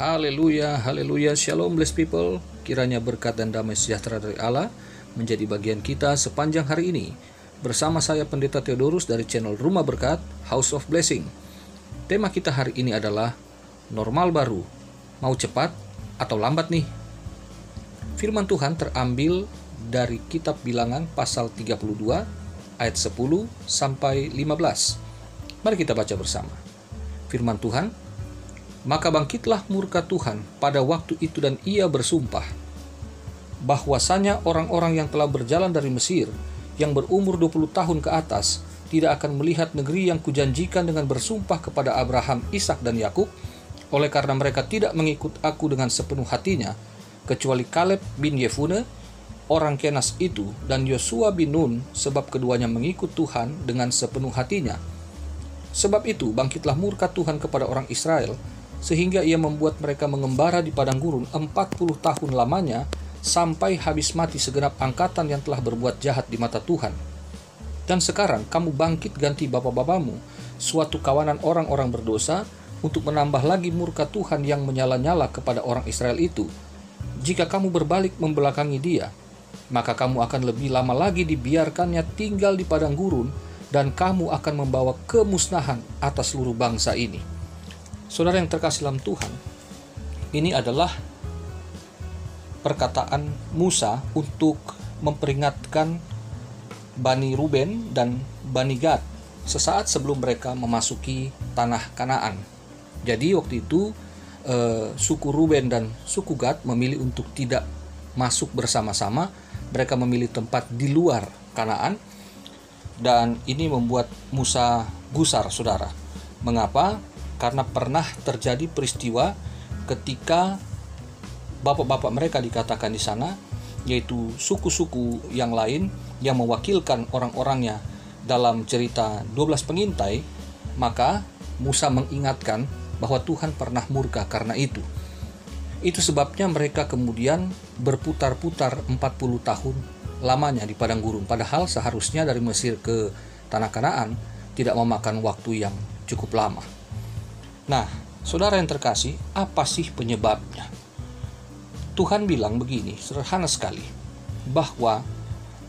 Haleluya, haleluya, shalom blessed people. Kiranya berkat dan damai sejahtera dari Allah menjadi bagian kita sepanjang hari ini. Bersama saya Pendeta Theodorus dari channel Rumah Berkat, House of Blessing. Tema kita hari ini adalah normal baru. Mau cepat atau lambat nih? Firman Tuhan terambil dari kitab Bilangan pasal 32 ayat 10 sampai 15. Mari kita baca bersama. Firman Tuhan, maka bangkitlah murka Tuhan pada waktu itu dan ia bersumpah bahwasanya orang-orang yang telah berjalan dari Mesir yang berumur 20 tahun ke atas tidak akan melihat negeri yang kujanjikan dengan bersumpah kepada Abraham, Ishak dan Yakub, oleh karena mereka tidak mengikut aku dengan sepenuh hatinya, kecuali Kaleb bin Yefune, orang Kenas itu, dan Yosua bin Nun, sebab keduanya mengikut Tuhan dengan sepenuh hatinya. Sebab itu bangkitlah murka Tuhan kepada orang Israel, sehingga ia membuat mereka mengembara di padang gurun 40 tahun lamanya, sampai habis mati segenap angkatan yang telah berbuat jahat di mata Tuhan. Dan sekarang kamu bangkit ganti bapa-bapamu, suatu kawanan orang-orang berdosa, untuk menambah lagi murka Tuhan yang menyala-nyala kepada orang Israel itu. Jika kamu berbalik membelakangi dia, maka kamu akan lebih lama lagi dibiarkannya tinggal di padang gurun, dan kamu akan membawa kemusnahan atas seluruh bangsa ini. Saudara yang terkasih dalam Tuhan, ini adalah perkataan Musa untuk memperingatkan Bani Ruben dan Bani Gad sesaat sebelum mereka memasuki tanah Kanaan. Jadi waktu itu suku Ruben dan suku Gad memilih untuk tidak masuk bersama-sama. Mereka memilih tempat di luar Kanaan, dan ini membuat Musa gusar, saudara. Mengapa? Karena pernah terjadi peristiwa ketika bapak-bapak mereka dikatakan di sana, yaitu suku-suku yang lain yang mewakilkan orang-orangnya dalam cerita 12 pengintai, maka Musa mengingatkan bahwa Tuhan pernah murka karena itu. Itu sebabnya mereka kemudian berputar-putar 40 tahun lamanya di padang gurun, padahal seharusnya dari Mesir ke tanah Kanaan tidak memakan waktu yang cukup lama. Nah, saudara yang terkasih, apa sih penyebabnya? Tuhan bilang begini, sederhana sekali, bahwa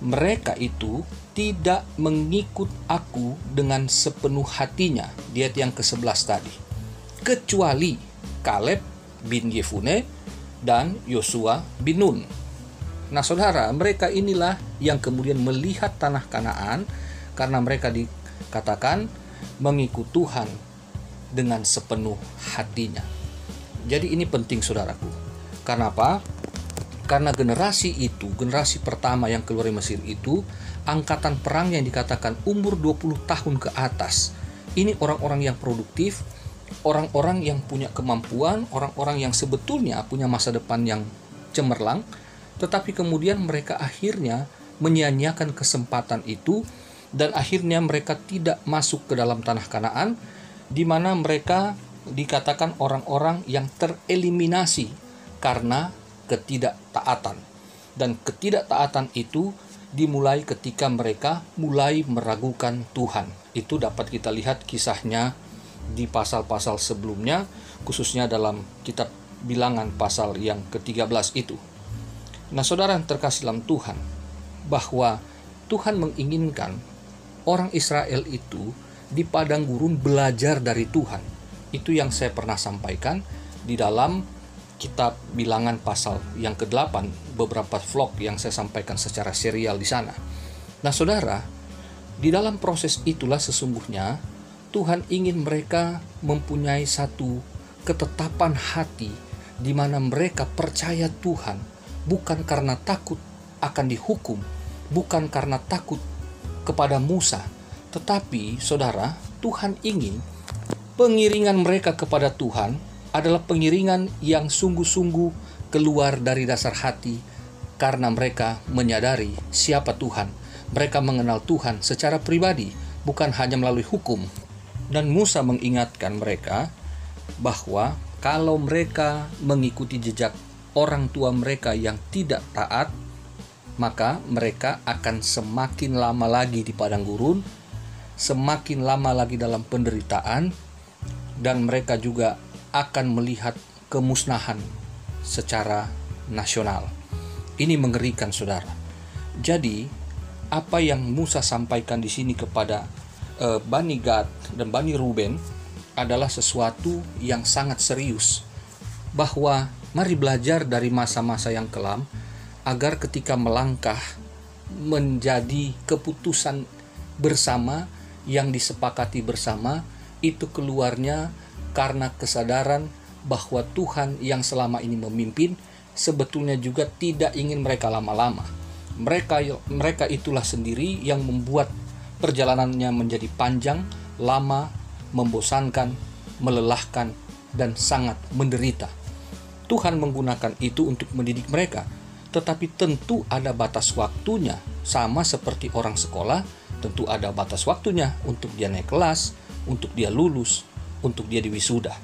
mereka itu tidak mengikut aku dengan sepenuh hatinya, di ayat yang ke-11 tadi, kecuali Kaleb bin Yefune dan Yosua bin Nun. Nah saudara, mereka inilah yang kemudian melihat tanah Kanaan karena mereka dikatakan mengikut Tuhan dengan sepenuh hatinya. Jadi ini penting saudaraku. Kenapa? Karena generasi itu, generasi pertama yang keluar dari Mesir itu, angkatan perang yang dikatakan umur 20 tahun ke atas. Ini orang-orang yang produktif, orang-orang yang punya kemampuan, orang-orang yang sebetulnya punya masa depan yang cemerlang, tetapi kemudian mereka akhirnya menyia-nyiakan kesempatan itu, dan akhirnya mereka tidak masuk ke dalam tanah Kanaan, di mana mereka dikatakan orang-orang yang tereliminasi karena ketidaktaatan. Dan ketidaktaatan itu dimulai ketika mereka mulai meragukan Tuhan. Itu dapat kita lihat kisahnya di pasal-pasal sebelumnya, khususnya dalam kitab Bilangan pasal yang ke-13 itu. Nah saudara yang terkasih dalam Tuhan, bahwa Tuhan menginginkan orang Israel itu di padang gurun belajar dari Tuhan. Itu yang saya pernah sampaikan di dalam kitab Bilangan pasal yang ke-8, beberapa vlog yang saya sampaikan secara serial di sana. Nah saudara, di dalam proses itulah sesungguhnya Tuhan ingin mereka mempunyai satu ketetapan hati di mana mereka percaya Tuhan, bukan karena takut akan dihukum, bukan karena takut kepada Musa, tetapi saudara, Tuhan ingin pengiringan mereka kepada Tuhan adalah pengiringan yang sungguh-sungguh keluar dari dasar hati, karena mereka menyadari siapa Tuhan. Mereka mengenal Tuhan secara pribadi, bukan hanya melalui hukum. Dan Musa mengingatkan mereka bahwa kalau mereka mengikuti jejak orang tua mereka yang tidak taat, maka mereka akan semakin lama lagi di padang gurun, semakin lama lagi dalam penderitaan, dan mereka juga akan melihat kemusnahan secara nasional. Ini mengerikan, saudara. Jadi, apa yang Musa sampaikan di sini kepada Bani Gad dan Bani Ruben adalah sesuatu yang sangat serius, bahwa mari belajar dari masa-masa yang kelam agar ketika melangkah menjadi keputusan bersama yang disepakati bersama, itu keluarnya karena kesadaran bahwa Tuhan yang selama ini memimpin sebetulnya juga tidak ingin mereka lama-lama. Mereka itulah sendiri yang membuat perjalanannya menjadi panjang, lama, membosankan, melelahkan, dan sangat menderita. Tuhan menggunakan itu untuk mendidik mereka, tetapi tentu ada batas waktunya. Sama seperti orang sekolah, tentu ada batas waktunya untuk dia naik kelas, untuk dia lulus, untuk dia diwisuda.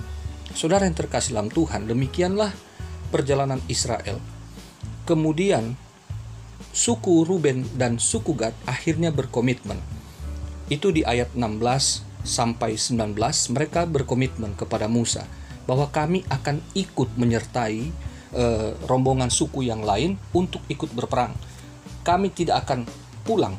Saudara yang terkasih dalam Tuhan, demikianlah perjalanan Israel. Kemudian suku Ruben dan suku Gad akhirnya berkomitmen. Itu di ayat 16 sampai 19, mereka berkomitmen kepada Musa bahwa kami akan ikut menyertai rombongan suku yang lain untuk ikut berperang. Kami tidak akan pulang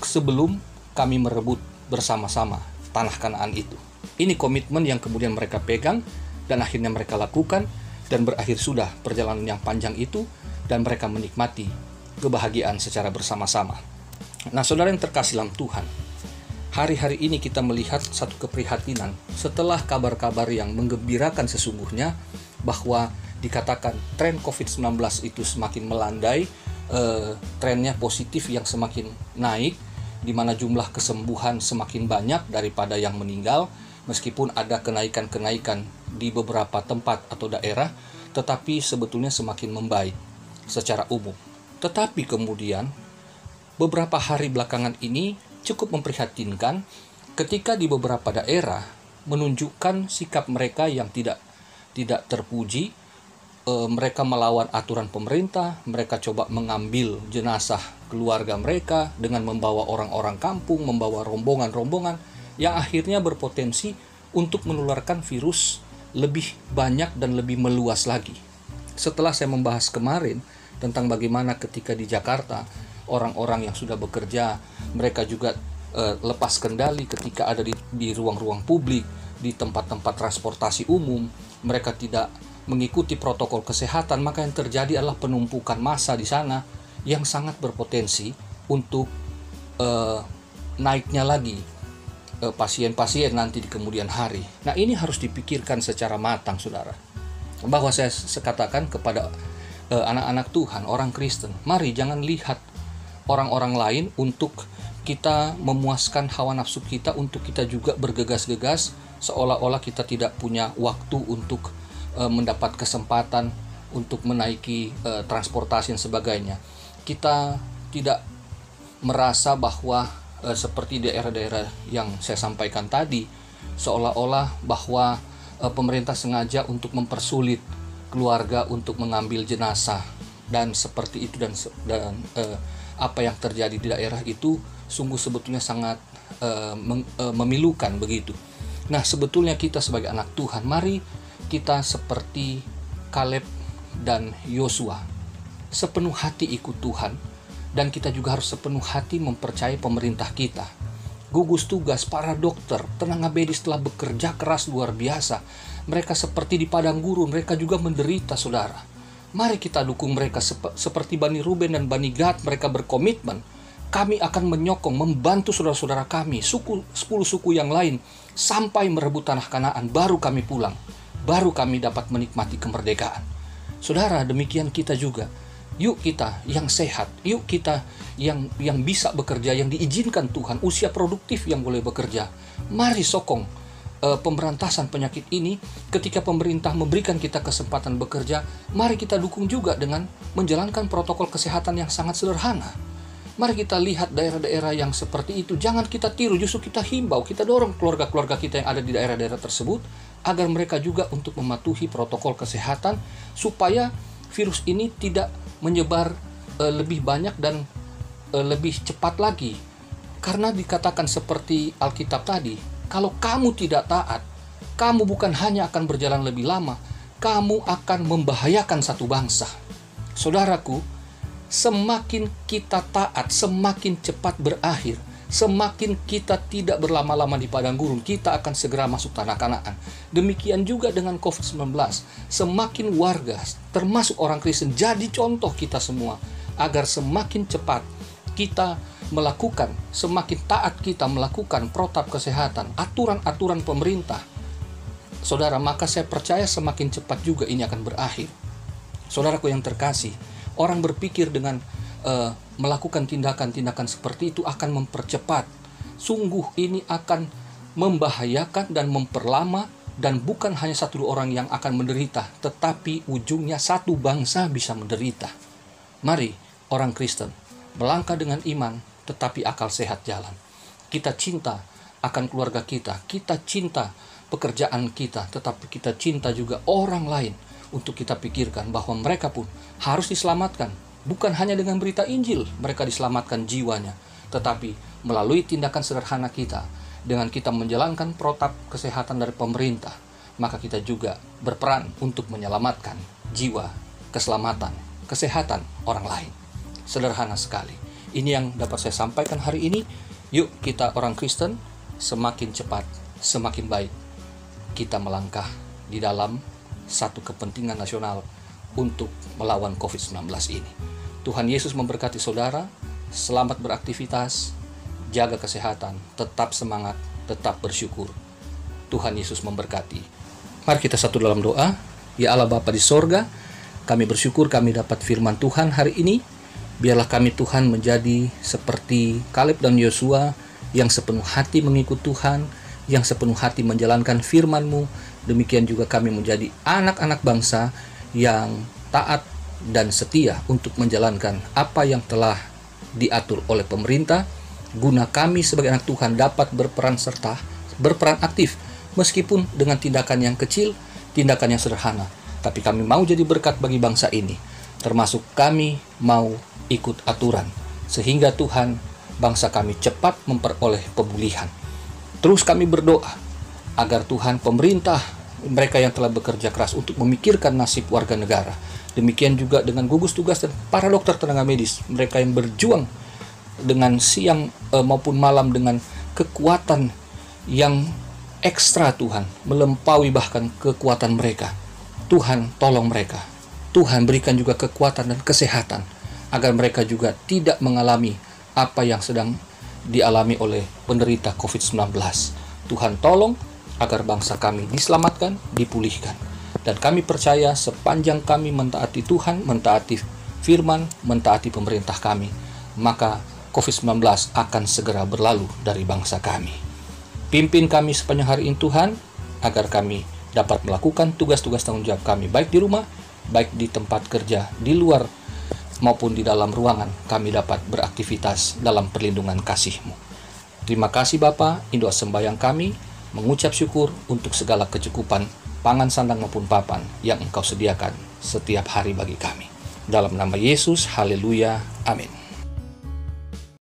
sebelum kami merebut bersama-sama tanah Kanaan itu. Ini komitmen yang kemudian mereka pegang dan akhirnya mereka lakukan, dan berakhir sudah perjalanan yang panjang itu, dan mereka menikmati kebahagiaan secara bersama-sama. Nah, saudara yang terkasih dalam Tuhan, hari-hari ini kita melihat satu keprihatinan setelah kabar-kabar yang menggembirakan sesungguhnya, bahwa dikatakan tren COVID-19 itu semakin melandai, trennya positif yang semakin naik, di mana jumlah kesembuhan semakin banyak daripada yang meninggal. Meskipun ada kenaikan-kenaikan di beberapa tempat atau daerah, tetapi sebetulnya semakin membaik secara umum. Tetapi kemudian beberapa hari belakangan ini cukup memprihatinkan ketika di beberapa daerah menunjukkan sikap mereka yang tidak terpuji. Mereka melawan aturan pemerintah, mereka coba mengambil jenazah keluarga mereka dengan membawa orang-orang kampung, membawa rombongan-rombongan yang akhirnya berpotensi untuk menularkan virus lebih banyak dan lebih meluas lagi. Setelah saya membahas kemarin tentang bagaimana ketika di Jakarta orang-orang yang sudah bekerja, mereka juga lepas kendali ketika ada di ruang-ruang publik, di tempat-tempat transportasi umum, mereka tidak mengikuti protokol kesehatan, maka yang terjadi adalah penumpukan massa di sana yang sangat berpotensi untuk naiknya lagi pasien-pasien nanti di kemudian hari. Nah, ini harus dipikirkan secara matang, saudara. Bahwa saya katakan kepada anak-anak Tuhan, orang Kristen, mari jangan lihat orang-orang lain untuk kita memuaskan hawa nafsu kita, untuk kita juga bergegas-gegas seolah-olah kita tidak punya waktu untuk mendapat kesempatan untuk menaiki transportasi dan sebagainya. Kita tidak merasa bahwa seperti daerah-daerah yang saya sampaikan tadi, seolah-olah bahwa pemerintah sengaja untuk mempersulit keluarga untuk mengambil jenazah, dan seperti itu, dan apa yang terjadi di daerah itu sungguh sebetulnya sangat memilukan begitu. Nah, sebetulnya kita sebagai anak Tuhan, mari kita seperti Kaleb dan Yosua, sepenuh hati ikut Tuhan. Dan kita juga harus sepenuh hati mempercayai pemerintah kita. Gugus tugas, para dokter, tenaga medis telah bekerja keras luar biasa. Mereka seperti di padang gurun, mereka juga menderita, saudara. Mari kita dukung mereka seperti Bani Ruben dan Bani Gad. Mereka berkomitmen, kami akan menyokong, membantu saudara-saudara kami, 10 suku yang lain, sampai merebut tanah Kanaan, baru kami pulang. Baru kami dapat menikmati kemerdekaan. Saudara, demikian kita juga. Yuk kita yang sehat, yuk kita yang bisa bekerja, yang diizinkan Tuhan, usia produktif yang boleh bekerja. Mari sokong pemberantasan penyakit ini. Ketika pemerintah memberikan kita kesempatan bekerja, mari kita dukung juga dengan menjalankan protokol kesehatan yang sangat sederhana. Mari kita lihat daerah-daerah yang seperti itu, jangan kita tiru, justru kita himbau, kita dorong keluarga-keluarga kita yang ada di daerah-daerah tersebut agar mereka juga untuk mematuhi protokol kesehatan supaya virus ini tidak menyebar lebih banyak dan lebih cepat lagi. Karena dikatakan seperti Alkitab tadi, kalau kamu tidak taat, kamu bukan hanya akan berjalan lebih lama, kamu akan membahayakan satu bangsa. Saudaraku, semakin kita taat, semakin cepat berakhir. Semakin kita tidak berlama-lama di padang gurun, kita akan segera masuk tanah Kanaan. Demikian juga dengan COVID-19. Semakin warga, termasuk orang Kristen, jadi contoh kita semua. Agar semakin cepat kita melakukan, semakin taat kita melakukan protap kesehatan, aturan-aturan pemerintah. Saudara, maka saya percaya semakin cepat juga ini akan berakhir. Saudaraku yang terkasih, orang berpikir dengan melakukan tindakan-tindakan seperti itu akan mempercepat. Sungguh ini akan membahayakan dan memperlama, dan bukan hanya satu dua orang yang akan menderita, tetapi ujungnya satu bangsa bisa menderita. Mari orang Kristen melangkah dengan iman, tetapi akal sehat jalan. Kita cinta akan keluarga kita cinta pekerjaan kita, tetapi kita cinta juga orang lain, untuk kita pikirkan bahwa mereka pun harus diselamatkan. Bukan hanya dengan berita Injil mereka diselamatkan jiwanya, tetapi melalui tindakan sederhana kita, dengan kita menjalankan protap kesehatan dari pemerintah, maka kita juga berperan untuk menyelamatkan jiwa, keselamatan, kesehatan orang lain. Sederhana sekali. Ini yang dapat saya sampaikan hari ini. Yuk kita orang Kristen semakin cepat, semakin baik kita melangkah di dalam satu kepentingan nasional untuk melawan COVID-19 ini. Tuhan Yesus memberkati saudara, selamat beraktivitas, jaga kesehatan, tetap semangat, tetap bersyukur. Tuhan Yesus memberkati. Mari kita satu dalam doa. Ya Allah Bapa di sorga, kami bersyukur kami dapat firman Tuhan hari ini. Biarlah kami Tuhan menjadi seperti Kaleb dan Yosua yang sepenuh hati mengikut Tuhan, yang sepenuh hati menjalankan firman-Mu. Demikian juga kami menjadi anak-anak bangsa yang taat dan setia untuk menjalankan apa yang telah diatur oleh pemerintah, guna kami sebagai anak Tuhan dapat berperan aktif, meskipun dengan tindakan yang kecil, tindakan yang sederhana. Tapi kami mau jadi berkat bagi bangsa ini, termasuk kami mau ikut aturan, sehingga Tuhan, bangsa kami cepat memperoleh pemulihan. Terus kami berdoa agar Tuhan, pemerintah, mereka yang telah bekerja keras untuk memikirkan nasib warga negara, demikian juga dengan gugus tugas dan para dokter tenaga medis, mereka yang berjuang dengan siang maupun malam dengan kekuatan yang ekstra Tuhan, melampaui bahkan kekuatan mereka. Tuhan tolong mereka. Tuhan berikan juga kekuatan dan kesehatan agar mereka juga tidak mengalami apa yang sedang dialami oleh penderita COVID-19. Tuhan tolong agar bangsa kami diselamatkan, dipulihkan. Dan kami percaya sepanjang kami mentaati Tuhan, mentaati firman, mentaati pemerintah kami, maka COVID-19 akan segera berlalu dari bangsa kami. Pimpin kami sepanjang hari ini Tuhan, agar kami dapat melakukan tugas-tugas tanggung jawab kami, baik di rumah, baik di tempat kerja, di luar, maupun di dalam ruangan, kami dapat beraktivitas dalam perlindungan kasih-Mu. Terima kasih Bapa, ini doa sembahyang kami, mengucap syukur untuk segala kecukupan pangan, sandang maupun papan yang Engkau sediakan setiap hari bagi kami. Dalam nama Yesus, haleluya, amin.